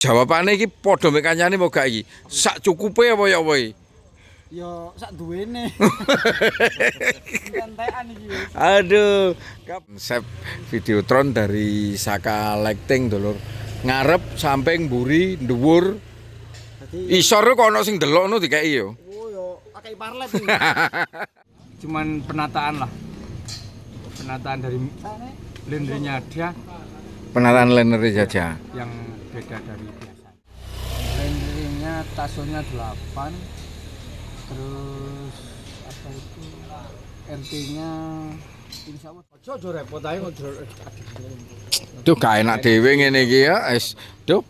Jawabane iki padha mek kancane mau gak iki. Sak cukupe apa ya apa iki? Yo sak duwene. Gantean iki. Aduh, konsep Videotron dari Saka Lighting dulur. Ngarep, samping, mburi, dhuwur. Dadi Isor kok ana sing delokno dikeki yo. oh yo akeh parlet iki. Cuman penataan lah. Penataan dari lendernya dia Penataan liner saja. yang beda dari biasa. Lendernya tasonya 8. Terus apa itu RT-nya insya Allah ojo repot aja Duh gak enak dhewe ngene iki ya. Duh,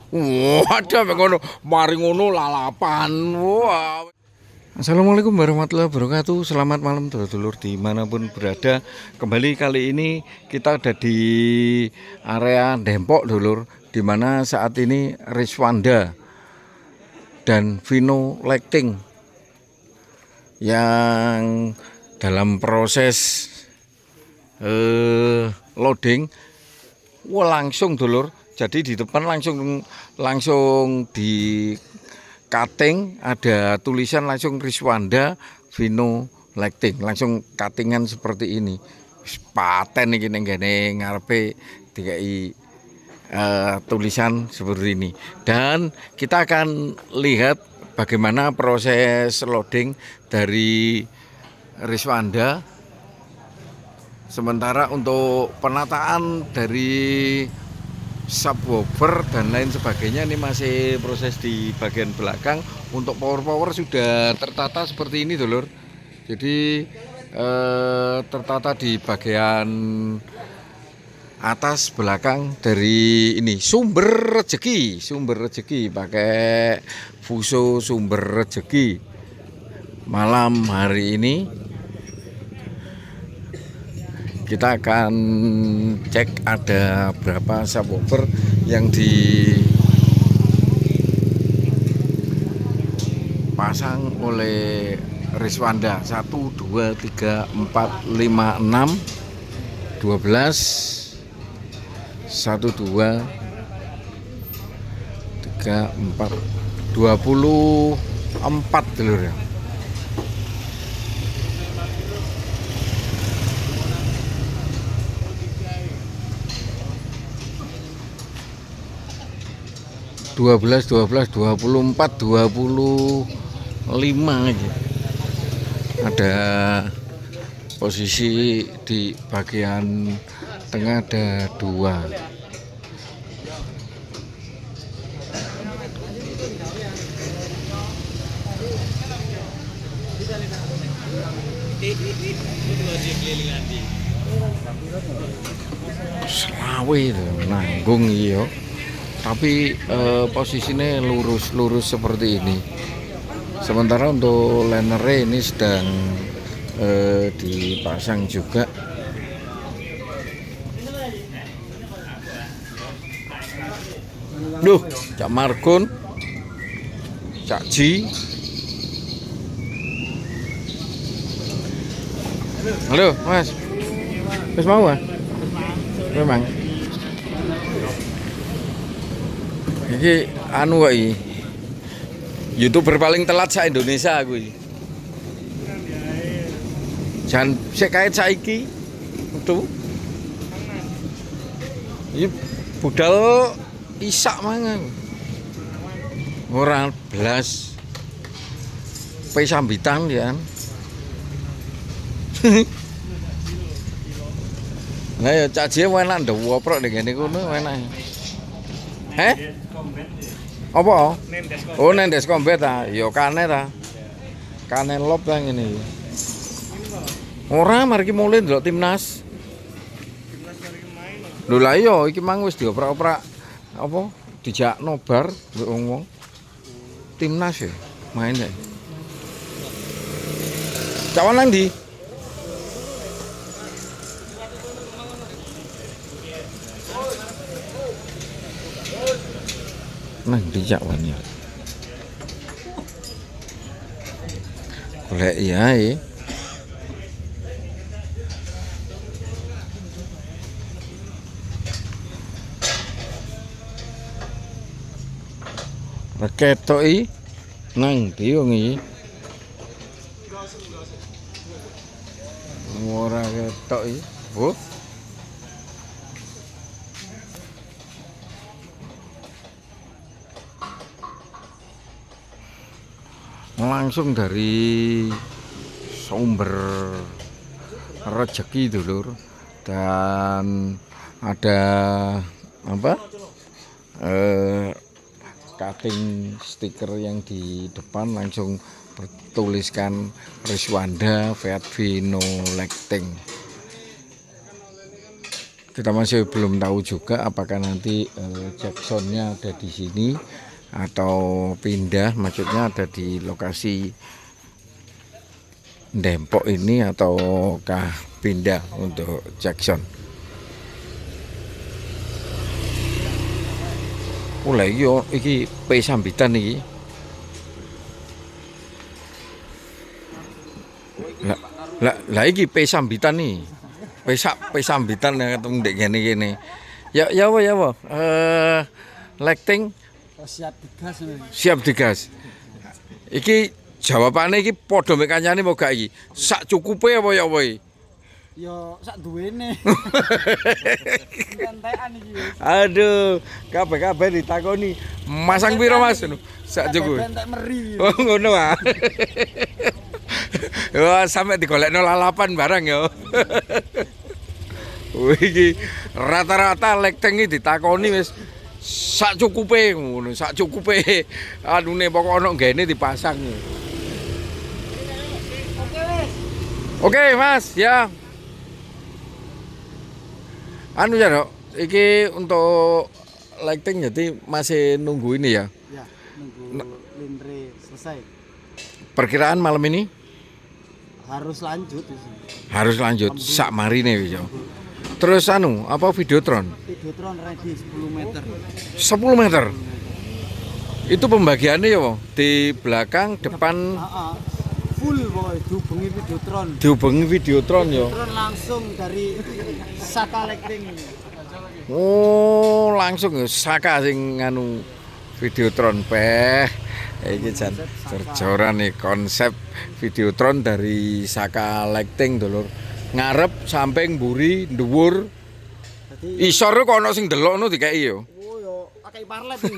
waduh mek ngono, mari ngono lalapan. Wah. Assalamualaikum warahmatullahi wabarakatuh. Selamat malam dulur-dulur dimanapun berada. Kembali kali ini kita ada di area Dempok dulur, dimana saat ini Riswanda dan Vino Lighting yang dalam proses loading. Wah langsung dulur. Jadi di depan langsung di cutting, ada tulisan langsung Riswanda Vino Lighting, langsung cuttingan seperti ini. Paten iki ning ngene ngarepe dikai tulisan seperti ini. Dan kita akan lihat bagaimana proses loading dari Riswanda. Sementara untuk penataan dari subwoofer dan lain sebagainya ini masih proses di bagian belakang. Untuk power sudah tertata seperti ini dulur. Jadi tertata di bagian atas belakang dari ini sumber rezeki pakai Fuso sumber rezeki. Malam hari ini kita akan cek ada berapa subwoofer yang dipasang oleh Riswanda. 1, 2, 3, 4, 5, 6 12 1, 2 3, 4 24 dulur ya. Dua belas, 24, 25 aja. Ada posisi di bagian tengah ada 2. Selawe itu nanggung iyo. Tapi posisinya lurus seperti ini. Sementara untuk linernya ini sedang dipasang juga. Duh, Cak Margun, Cak Ji. Halo, Mas. Wis mau ah? Memang. Iki anu kok iki. YouTuber paling telat sak Indonesia aku iki. Jan sik kait saiki. Metu. Iki budal isak mangan. Ora blas. Pe sambitan ya. Lah ya cak je enak ndewoprok ning ngene kono enak. Apa? Oh, nendes kombet ta. Ya kane ta. Kane lop ta ngene iki. Ora mari ki mulai ndelok timnas. Lho lah iya iki mang wis dioprak-oprak apa dijak nobar mbek wong-wong. Timnas ya main ya. Cawan nang ndi? Nang dijak wani. Golek iya. Ketok iki nang ndi wong iki? Ora ketok iki. Oh. Langsung dari sumber rezeki dulur, dan ada apa cutting stiker yang di depan langsung bertuliskan Riswanda Fiat Vino Lecting. Kita masih belum tahu juga apakah nanti Jacksonnya ada di sini atau pindah, maksudnya ada di lokasi Dempok ini ataukah pindah untuk Jackson. Mulai yo iki P sambitan iki. Lah iki P sambitan nih. P sambitan yang ketemu ndek kene. Ya apa. Lecting siap digas. Iki jawabane iki padha mek kancane apa gak iki? Sak cukupe apa ya apa iki? Ya sak duwene. Entekan iki wis. Aduh, kabeh ditakoni. Masang piro Mas? Sak cukup. Entek meri. Oh ngono ah. Wah, sampe digolekno lalapan barang ya. Wih, iki rata-rata lecting iki ditakoni wis sak cukupe ngono, sak cukupe. Anune pokok ono ngene dipasang. Oke, Mas, ya. Anu ya, Dok. Iki untuk lighting jadi masih nunggu ini ya. Ya, nunggu linre selesai. Perkiraan malam ini Harus lanjut di sini. harus lanjut sak marine wis ya. Terus anu, apa Videotron? Videotron ready 10 meter. 10 meter. Itu pembagiannya ya, Wo? Di belakang, depan Full boy, dihubungi Videotron. dihubungi Videotron ya. Videotron langsung dari Saka Lecting. Oh, langsung ya Saka sing nganu Videotron peh. Iki jan jorjoran nih konsep Videotron dari Saka Lecting dulur. Ngarep, samping, mburi, dhuwur. Jadi Isor kok ana sing delokno dikeki yo. oh yo pakai parlet ini.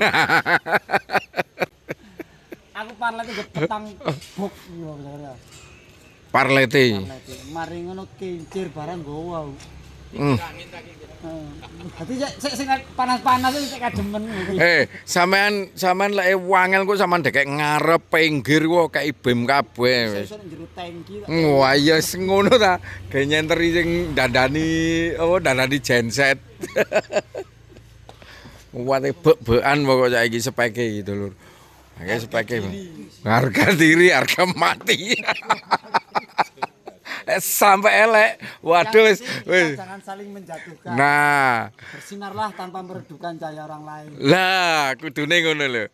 Aku parlet iki petang bok yo bener. Parlete. Mari ngono kincir barang gowo aku. Hmm. Dadi sing panas-panas iki kademen. Sampean lek wangel kok sampean dekek ngarep pinggir kok kei bem kabeh wis. Iso njero tangki. Wah iya ngono ta. Ge nyenteri sing dandani genset. Wate bek-bekan pokok saiki speke iki lur. Akeh speke. Harga diri, harga mati. Sampai elek. Waduh wis. Jangan saling menjatuhkan. Nah, Bersinarlah tanpa meredupkan cahaya orang lain. lah kudune ngono lho.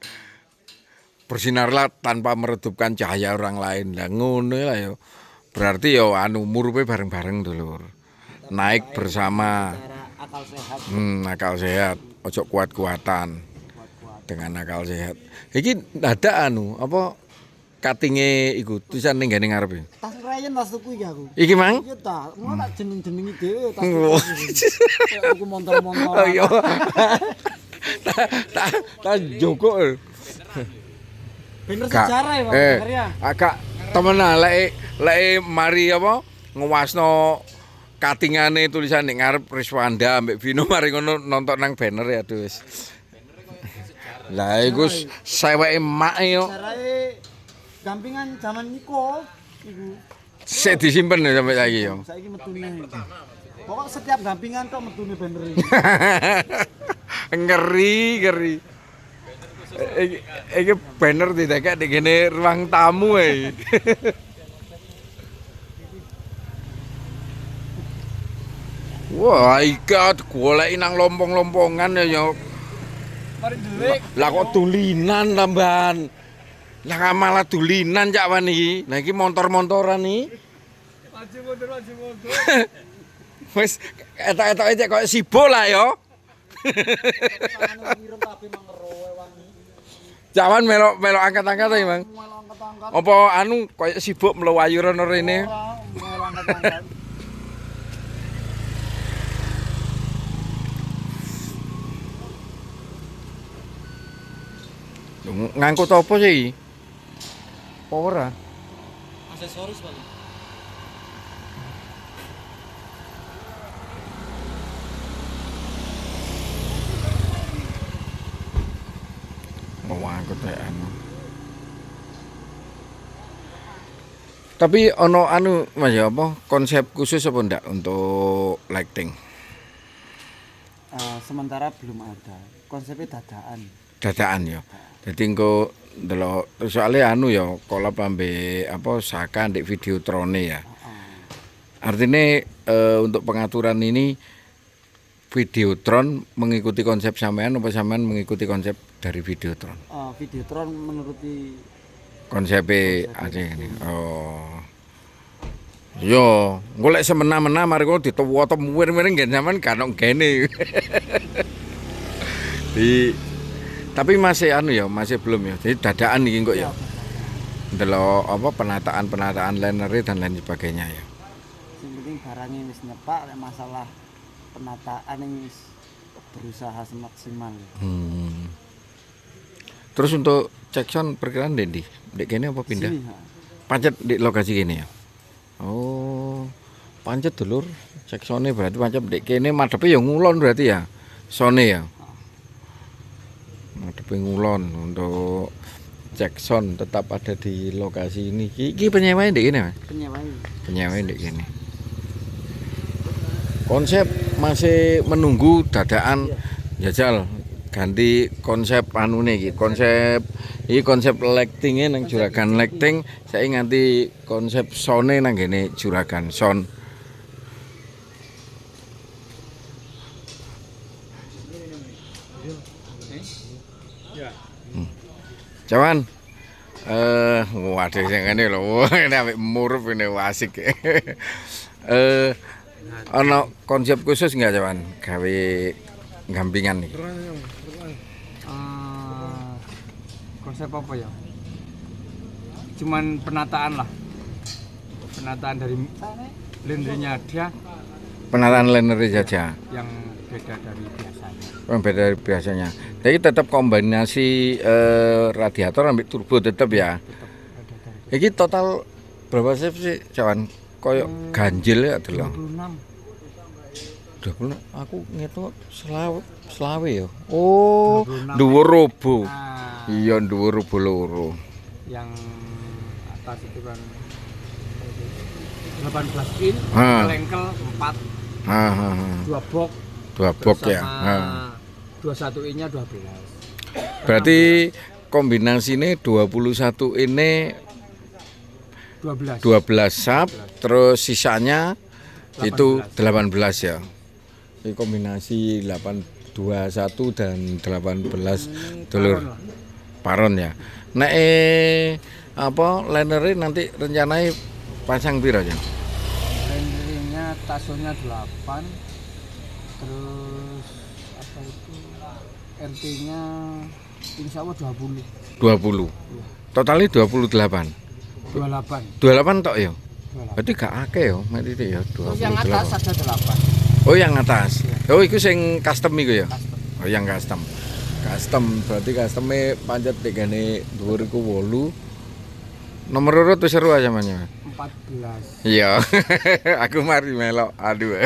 Bersinarlah tanpa meredupkan cahaya orang lain. Lah ngono lah yo. Berarti yo anu murupe bareng-bareng dulur. Naik bersama. Cara akal sehat. Akal sehat, ojo kuat-kuatan. Dengan akal sehat. Iki ada anu apa cuttinge iku tulisan ning gene ngarepe. Tas rayen tas tuku iki aku. Iki mang? Iya ta, mau tak jeneng-jenengi dhewe tas. Oh. Aku montor-montor. Oh iya. Tak joko. Bener sejarah ya, Bang. Bener ya. Agak temenan lek mari apa ngewasno cuttingane tulisan ning ngarep Riswanda ambek Vino mari ngono nonton nang banner ya aduh wis. Lah iku seweke mak yo. Sejarahe gampingan zaman niko iku. Sik disimpen ya sampai saiki yo. Saiki metune. Pokok setiap gampingan kok metune banner iki. Ngeri. Iki banner didekek di kene ruang tamu ae. Wah, iki goleki nang lompong-lompongan ya. Mari ndelik. Lah kok tulinan tambahan. Lah malah tulinan cak wan iki. Nah iki motor-montoran iki. Maju mundur. Wis etok-etoke cek koyo sibo lah ya. Cawan melok angkat-angkat ya, Bang. Melo angkat-angkat. Apa anu koyo sibuk mlewayu rono rene? Ora, melo angkat-angkat. Ngangkut apa sih? Apa ora? Aksesoris paling. Mau ngangkut kayak anu. Tapi ono anu Mas ya apa konsep khusus apa ndak untuk lighting? Sementara belum ada. Konsepnya dadaan. Dadaan ya. Jadi engko ndelok soalnya anu ya kolab ambe apa Saka ndek Videotrone ya. Artinya untuk pengaturan ini Videotron mengikuti konsep sampean apa sampean mengikuti konsep dari Videotron? Videotron menuruti Konsepnya aja ini. Oh. Yo, golek semena-mena mari kok ditowo-towo muwir-muwir ngen sampean kanok gene. Tapi masih anu ya, masih belum ya. Jadi dadaan iki kok ya. Ndelok apa penataan linery dan lain sebagainya ya. yang penting barangnya wis nyepak, lek masalah penataan yang wis berusaha semaksimal. Terus untuk cek sound perkiraan Dendi, dek kene apa pindah? Sini, ha. Pancet di lokasi kene ya. Oh, pancet dulur. Cek sound berarti pancet dek kene madepe ya ngulon berarti ya. Sound ya. Madepe ngulon untuk cek sound tetap ada di lokasi ini. Iki penyewaan dek kene, Mas. Penyewaan dek kene. Konsep masih menunggu dadaan jajal ganti konsep anu nih konsep lightingnya nang juragan lighting saya nganti konsep sound nang gini juragan sound. Cawan waduh yang ini loh ini ambek murup ini wasik. Ono konsep khusus nggak Cawan gawe gampingan nih? Konsep apa ya? Cuman penataan lah. Penataan dari lendernya dia Penataan linery saja yang beda dari biasanya. yang beda dari biasanya. Jadi tetap kombinasi radiator ambil turbo tetap ya. Ini total berapa sih Cawan? Koyok ganjil ya dulu. 26. 20 aku ngitung selawe ya. Oh, 26. dhuwur robo. Nah, Iya, dhuwur robo loro. yang atas itu kan 18 in, lengkel 4, Ha. 2 box, 2 box ya. Ha. 21 innya 12. Berarti kombinasinya 21 ini 12. 12 sub, terus sisanya itu 18 ya. Ini kombinasi 21 dan 18 dulur paron ya. Nek apa linery nanti rencananya pasang piro ya? Lendernya tasonya 8, terus apa itu RT-nya insya Allah 20. 20. Totalnya 28. 28. 28 tok ya. 28. Berarti gak akeh ya, berarti ya Terus yang atas 28. ada 8. Oh, yang atas. Oh, itu sing custom iku ya. Custom. Oh, yang custom. Custom berarti customnya pancet digane dhuwur iku 8. Nomor urut wis seru aja namanya. 14. Iya. Aku mari melok. Aduh.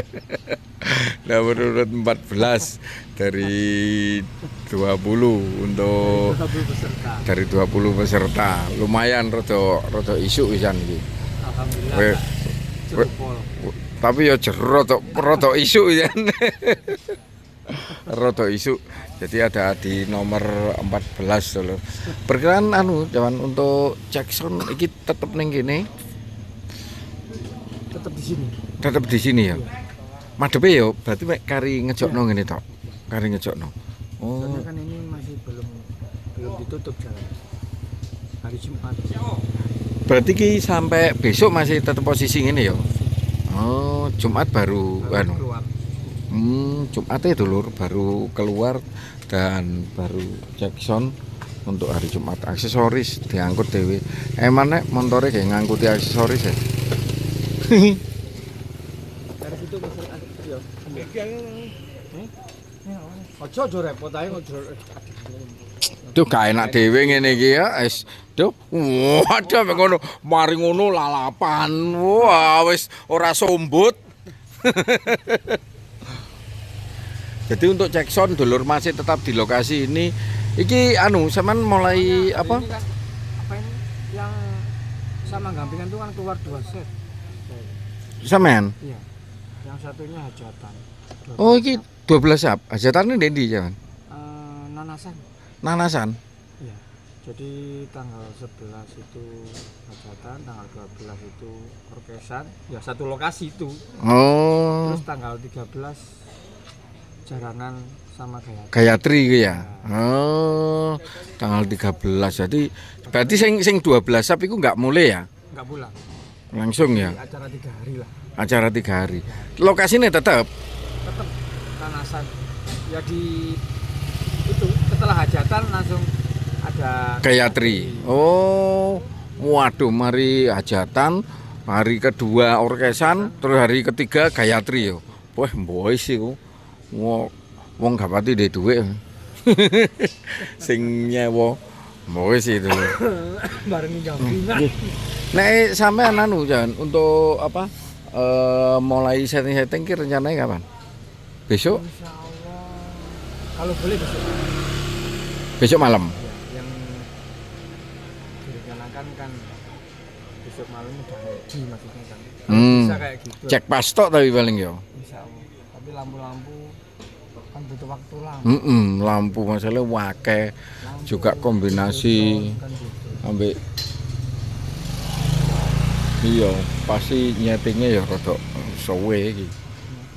Nomor urut 14 dari 20 untuk 20 peserta. dari 20 peserta. Lumayan rada isuk pisan iki. Alhamdulillah. Weh, Pak. Jempol. Tapi ya rada isuk ya. Rada isuk. Jadi ada di nomor 14 dulu. Perkiraan anu Jawan untuk cek sound iki tetep ning kene. Tetap di sini. Tetep di sini ya. Madepe ya berarti mek kari ngejokno ngene tok. Kari ngejokno. Oh. Soalnya kan ini masih belum ditutup jalan. Hari Jumat. Berarti ki sampai besok masih tetep posisi ngene ya. Oh, Jumat baru anu. Keluar. Jumat ya dulur baru keluar dan baru cek sound untuk hari Jumat. Aksesoris diangkut dewe. Emang nek montore kayak ngangkuti aksesoris ya. Dari situ masih ada ya. Ojo repot ae ojo. Duh gak enak dhewe ngene iki ya. Wis duh waduh mek ngono mari ngono lalapan. Wah wis ora sombut. Jadi untuk cek sound dulur masih tetap di lokasi ini. Iki anu sampean mulai apa? Ini kan, apa ini yang sama gampingan itu kan keluar 2 set. Sampean? Iya. Yang satunya hajatan. Oh iki 12 sap. Hajatane ndi jangan? Nanasan. Nanasan. Iya. Jadi tanggal 11 itu hajatan, tanggal 12 itu orkesan, ya satu lokasi itu. Oh. Terus tanggal 13 jaranan sama Gayatri. Gayatri iki ya. Oh. Tanggal 13. Jadi berarti sing 12 sap iku enggak mulai ya? Enggak pulang. Langsung ya. Di acara 3 hari lah. Acara 3 hari. Lokasinya tetap Tetap Nanasan. Ya di itu setelah hajatan langsung ada Gayatri. Oh. Waduh, mari hajatan, hari kedua orkesan, terus hari ketiga Gayatri yo. Wah, mboy sih ku. Wong gak pati ndek dhuwit. Sing nyewa mboy sih itu. bareng gampingan. Nek sampean anu Jan, untuk apa? Mulai setting-setting ki rencananya kapan? Besok? Insya Allah kalau boleh besok. Besok malam. Ya, yang direncanakan kan besok malam udah ready maksudnya kan. Bisa kayak gitu. Cek pas tok tapi paling yo. Insya Allah. Tapi lampu-lampu kan butuh waktu lama. Lampu masalah wake juga kombinasi Kan gitu. ambek iya pasti nyetingnya ya rada suwe iki.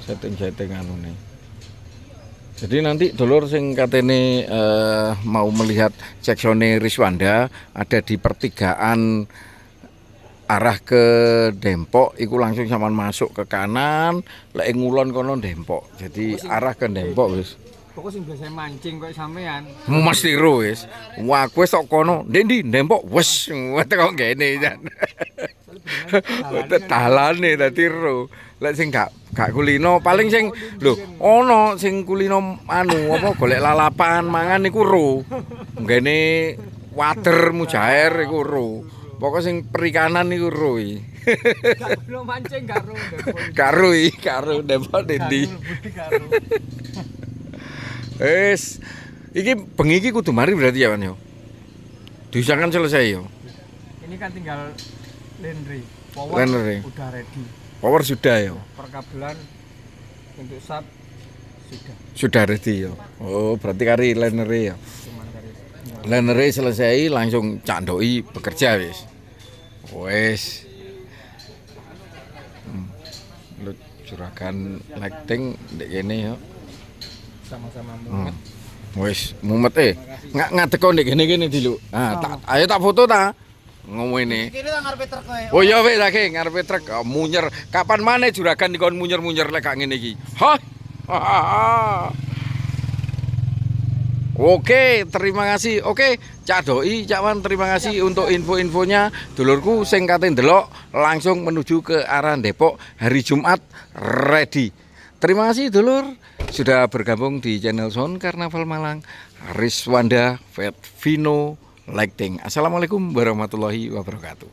Setting-setting anune. Jadi nanti dulur sing katene mau melihat seksone Riswanda ada di pertigaan arah ke Dempok iku langsung sampean masuk ke kanan lek ngulon kono Dempok. Jadi arah ke Dempok wis. Pokok sing biasa mancing kok sampean. Mesti ro wis. Wah kowe sok kono ndi Dempok wis teko kene jan. Dalane dadi ro. Lek sing gak kulino paling sing lho ono sing kulino anu apa golek lalapan mangan iku ro. Nggene wader mujair iku ro. Pokok sing perikanan iku ro iki. Gak belum mancing karo Karo Dempok ndi. Wis iki bengi iki kudu mari berarti ya Wan yo. Diusahakan selesai yo. Ini kan tinggal Landry. Power Landry. udah ready. Power sudah yo. Perkabelan untuk sub sudah. Sudah ready yo. Oh, berarti kari linery ya. Cuman dari Linery selesai langsung candoi bekerja wis. Wis. Lu juragan lighting ndek kene yo. sama-sama mumet. Wis mumet ngadek kok ndek kene diluk. Ah, ayo tak foto ta. Ngomene. Kene nang ngarepe truk kowe. Oh iya wis lagi ngarepe truk munyer. Kapan maneh juragan dikon munyer-munyer lek gak ngene iki. Hah. Oke, terima kasih. Oke, Cak Doi, Cak Wan, terima kasih untuk info-infonya. Dulurku sing kate ndelok langsung menuju ke arah Depok hari Jumat ready. Terima kasih dulur sudah bergabung di channel Sound Karnaval Malang. Riswanda Vino Lighting. Assalamualaikum warahmatullahi wabarakatuh.